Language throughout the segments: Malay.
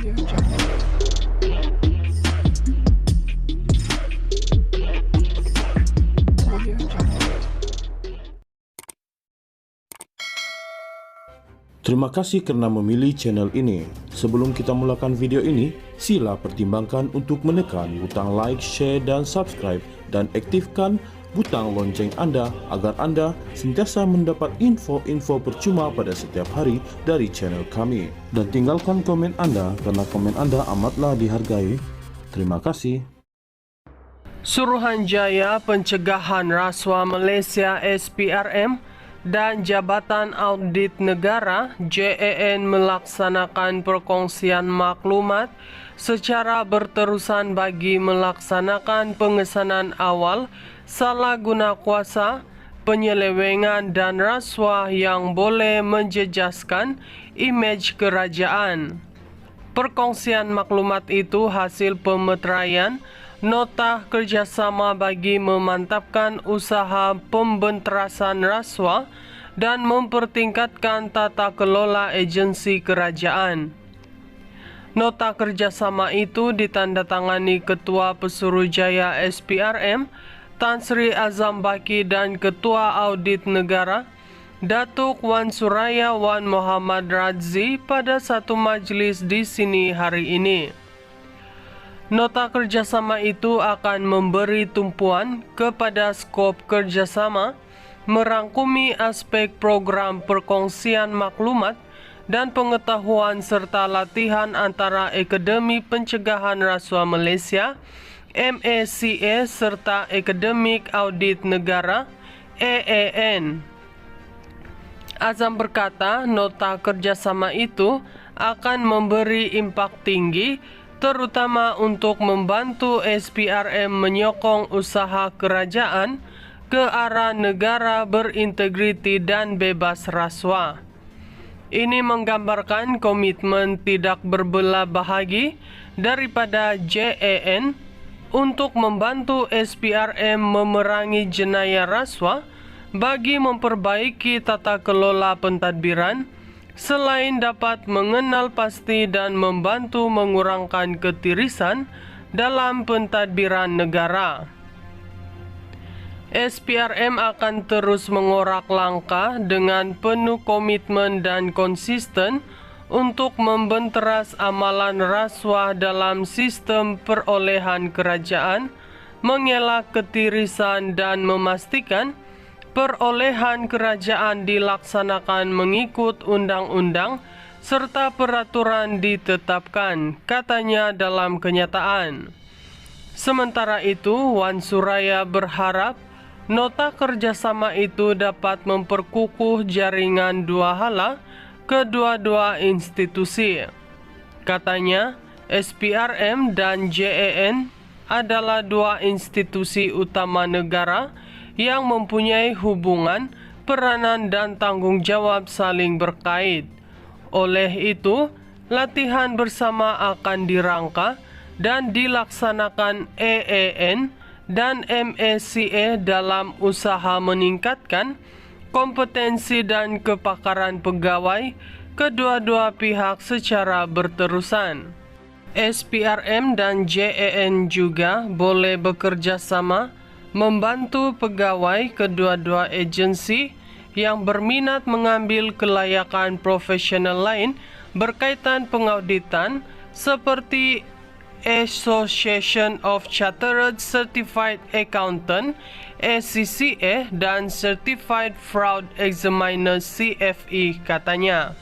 Terima kasih karena memilih channel ini. Sebelum kita mulakan video ini, sila pertimbangkan untuk menekan butang like, share, dan subscribe, dan aktifkan butang lonceng Anda agar Anda sentiasa mendapat info-info percuma pada setiap hari dari channel kami. Dan tinggalkan komen Anda karena komen Anda amatlah dihargai. Terima kasih. Suruhanjaya Pencegahan Rasuah Malaysia SPRM dan Jabatan Audit Negara JAN melaksanakan perkongsian maklumat secara berterusan bagi melaksanakan pengesanan awal salah guna kuasa, penyelewengan dan rasuah yang boleh menjejaskan imej kerajaan. Perkongsian maklumat itu hasil pemeteraian nota kerjasama bagi memantapkan usaha pembenterasan rasuah dan mempertingkatkan tata kelola agensi kerajaan. Nota kerjasama itu ditandatangani Ketua Pesuruhjaya SPRM Tan Sri Azam Baki dan Ketua Audit Negara Datuk Wan Suraya Wan Muhammad Radzi pada satu majlis di sini hari ini. Nota kerjasama itu akan memberi tumpuan kepada skop kerjasama, merangkumi aspek program perkongsian maklumat dan pengetahuan serta latihan antara Akademi Pencegahan Rasuah Malaysia MACA serta Akademik Audit Negara AAN. Azam berkata nota kerjasama itu akan memberi impak tinggi terutama untuk membantu SPRM menyokong usaha kerajaan ke arah negara berintegriti dan bebas rasuah. Ini menggambarkan komitmen tidak berbelah bahagi daripada JAN untuk membantu SPRM memerangi jenayah rasuah bagi memperbaiki tata kelola pentadbiran, selain dapat mengenal pasti dan membantu mengurangkan ketirisan dalam pentadbiran negara. SPRM akan terus mengorak langkah dengan penuh komitmen dan konsisten untuk membenteras amalan rasuah dalam sistem perolehan kerajaan, mengelak ketirisan dan memastikan perolehan kerajaan dilaksanakan mengikut undang-undang serta peraturan ditetapkan, katanya dalam kenyataan. Sementara itu, Wan Suraya berharap nota kerjasama itu dapat memperkukuh jaringan dua hala kedua-dua institusi. Katanya, SPRM dan JAN adalah dua institusi utama negara yang mempunyai hubungan, peranan dan tanggung jawab saling berkait. Oleh itu, latihan bersama akan dirangka dan dilaksanakan AAN dan MACA dalam usaha meningkatkan kompetensi dan kepakaran pegawai kedua-dua pihak secara berterusan. SPRM dan JAN juga boleh bekerja sama membantu pegawai kedua-dua agensi yang berminat mengambil kelayakan profesional lain berkaitan pengauditan seperti Association of Chartered Certified Accountant ACCA dan Certified Fraud Examiner CFE, katanya.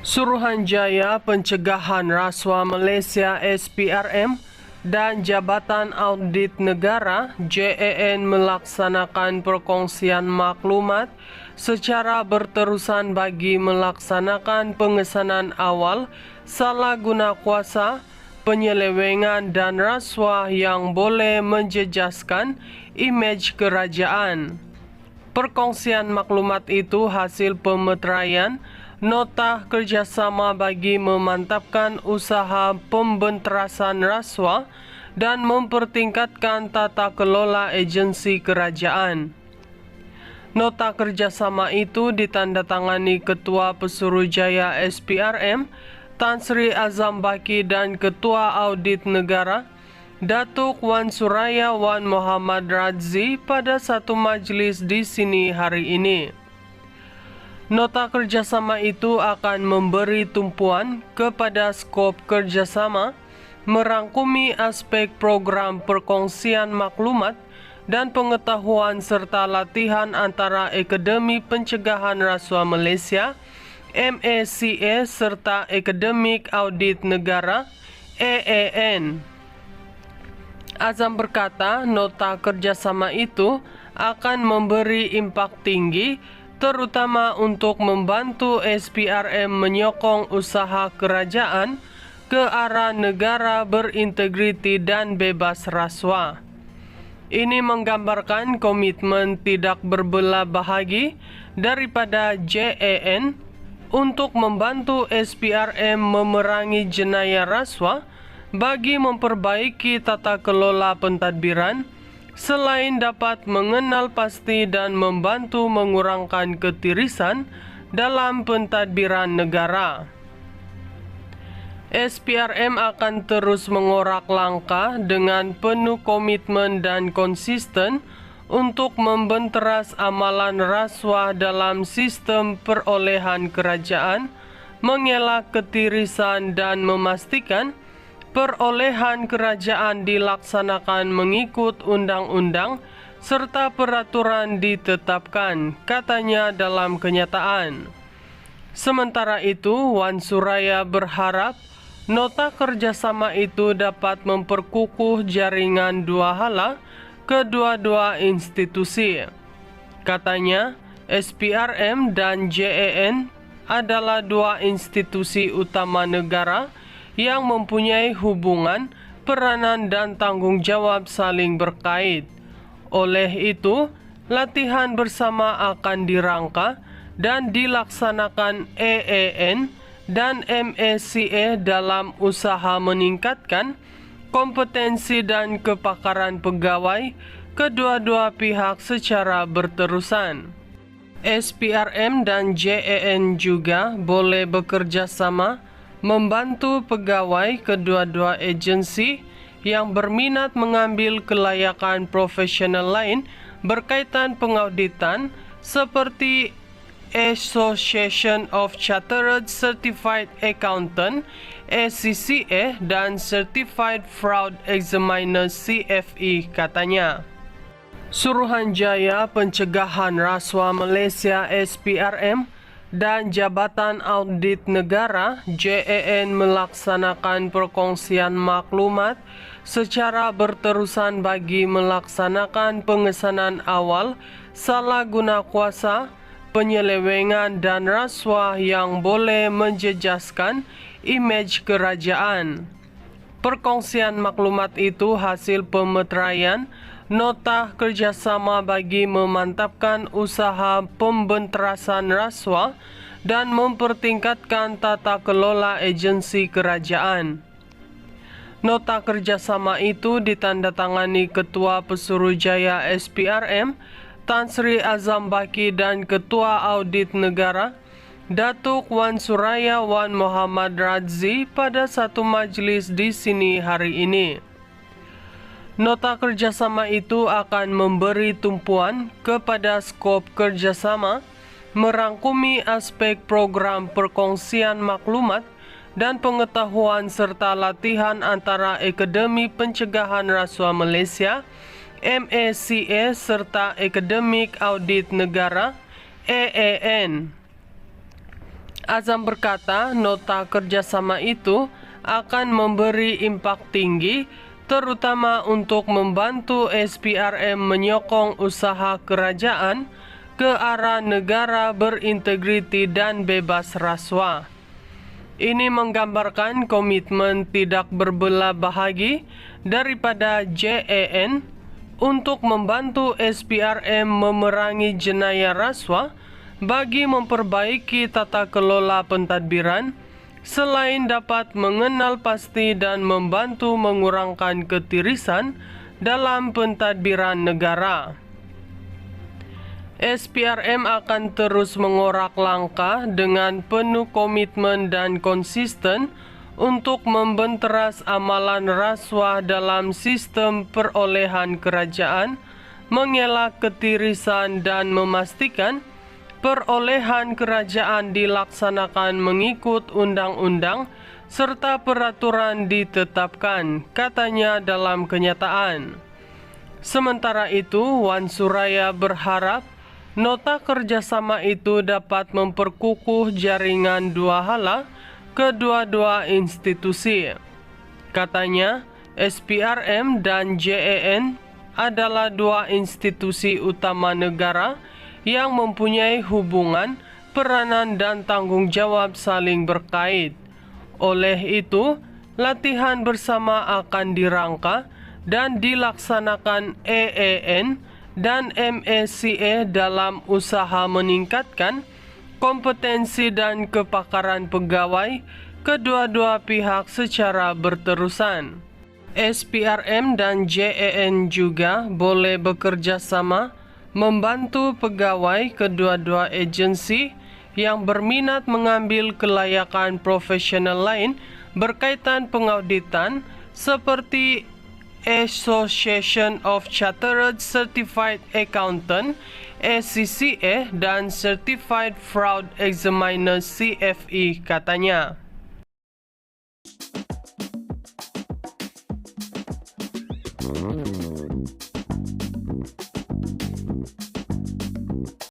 Suruhanjaya Pencegahan Rasuah Malaysia SPRM dan Jabatan Audit Negara JAN melaksanakan perkongsian maklumat secara berterusan bagi melaksanakan pengesanan awal salah guna kuasa, penyelewengan dan rasuah yang boleh menjejaskan imej kerajaan. Perkongsian maklumat itu hasil pemeteraian nota kerjasama bagi memantapkan usaha pembenterasan rasuah dan mempertingkatkan tata kelola agensi kerajaan. Nota kerjasama itu ditandatangani Ketua Pesuruhjaya SPRM Tan Sri Azam Baki dan Ketua Audit Negara Datuk Wan Suraya Wan Muhammad Radzi pada satu majelis di sini hari ini. Nota kerjasama itu akan memberi tumpuan kepada skop kerjasama, merangkumi aspek program perkongsian maklumat dan pengetahuan serta latihan antara Akademi Pencegahan Rasuah Malaysia (MACA) serta Akademik Audit Negara (AAN). Azam berkata nota kerjasama itu akan memberi impak tinggi terutama untuk membantu SPRM menyokong usaha kerajaan ke arah negara berintegriti dan bebas rasuah. Ini menggambarkan komitmen tidak berbelah bahagi daripada JAN untuk membantu SPRM memerangi jenayah rasuah bagi memperbaiki tata kelola pentadbiran, selain dapat mengenal pasti dan membantu mengurangkan ketirisan dalam pentadbiran negara. SPRM akan terus mengorak langkah dengan penuh komitmen dan konsisten untuk membenteras amalan rasuah dalam sistem perolehan kerajaan, mengelak ketirisan dan memastikan perolehan kerajaan dilaksanakan mengikut undang-undang serta peraturan ditetapkan, katanya dalam kenyataan. Sementara itu, Wan Suraya berharap nota kerjasama itu dapat memperkukuh jaringan dua hala kedua-dua institusi. Katanya, SPRM dan JAN adalah dua institusi utama negara yang mempunyai hubungan, peranan dan tanggung jawab saling berkait. Oleh itu, latihan bersama akan dirangka dan dilaksanakan AAN dan MACA dalam usaha meningkatkan kompetensi dan kepakaran pegawai kedua-dua pihak secara berterusan. SPRM dan JAN juga boleh bekerja sama membantu pegawai kedua-dua agensi yang berminat mengambil kelayakan profesional lain berkaitan pengauditan seperti Association of Chartered Certified Accountant (ACCA) dan Certified Fraud Examiner (CFE), katanya. Suruhanjaya Pencegahan Rasuah Malaysia (SPRM) dan Jabatan Audit Negara JAN melaksanakan perkongsian maklumat secara berterusan bagi melaksanakan pengesanan awal salah guna kuasa, penyelewengan dan rasuah yang boleh menjejaskan imej kerajaan. Perkongsian maklumat itu hasil pemeteraian nota kerjasama bagi memantapkan usaha pembenterasan rasuah dan mempertingkatkan tata kelola agensi kerajaan. Nota kerjasama itu ditandatangani Ketua Pesuruhjaya SPRM Tan Sri Azam Baki dan Ketua Audit Negara Datuk Wan Suraya Wan Muhammad Radzi pada satu majelis di sini hari ini. Nota kerjasama itu akan memberi tumpuan kepada skop kerjasama, merangkumi aspek program perkongsian maklumat dan pengetahuan serta latihan antara Akademi Pencegahan Rasuah Malaysia (MACA) serta Akademik Audit Negara (AAN). Azam berkata nota kerjasama itu akan memberi impak tinggi terutama untuk membantu SPRM menyokong usaha kerajaan ke arah negara berintegriti dan bebas rasuah. Ini menggambarkan komitmen tidak berbelah bahagi daripada JAN untuk membantu SPRM memerangi jenayah rasuah bagi memperbaiki tata kelola pentadbiran, selain dapat mengenal pasti dan membantu mengurangkan ketirisan dalam pentadbiran negara. SPRM akan terus mengorak langkah dengan penuh komitmen dan konsisten untuk membenteras amalan rasuah dalam sistem perolehan kerajaan, mengelak ketirisan dan memastikan perolehan kerajaan dilaksanakan mengikut undang-undang serta peraturan ditetapkan, katanya dalam kenyataan. Sementara itu, Wan Suraya berharap nota kerjasama itu dapat memperkukuh jaringan dua hala kedua-dua institusi. Katanya, SPRM dan JEN adalah dua institusi utama negara yang mempunyai hubungan, peranan dan tanggung jawab saling berkait. Oleh itu, latihan bersama akan dirangka dan dilaksanakan EEN dan MACA dalam usaha meningkatkan kompetensi dan kepakaran pegawai kedua-dua pihak secara berterusan. SPRM dan JEN juga boleh bekerja sama membantu pegawai kedua-dua agensi yang berminat mengambil kelayakan profesional lain berkaitan pengauditan seperti Association of Chartered Certified Accountant (ACCA) dan Certified Fraud Examiner (CFE), katanya.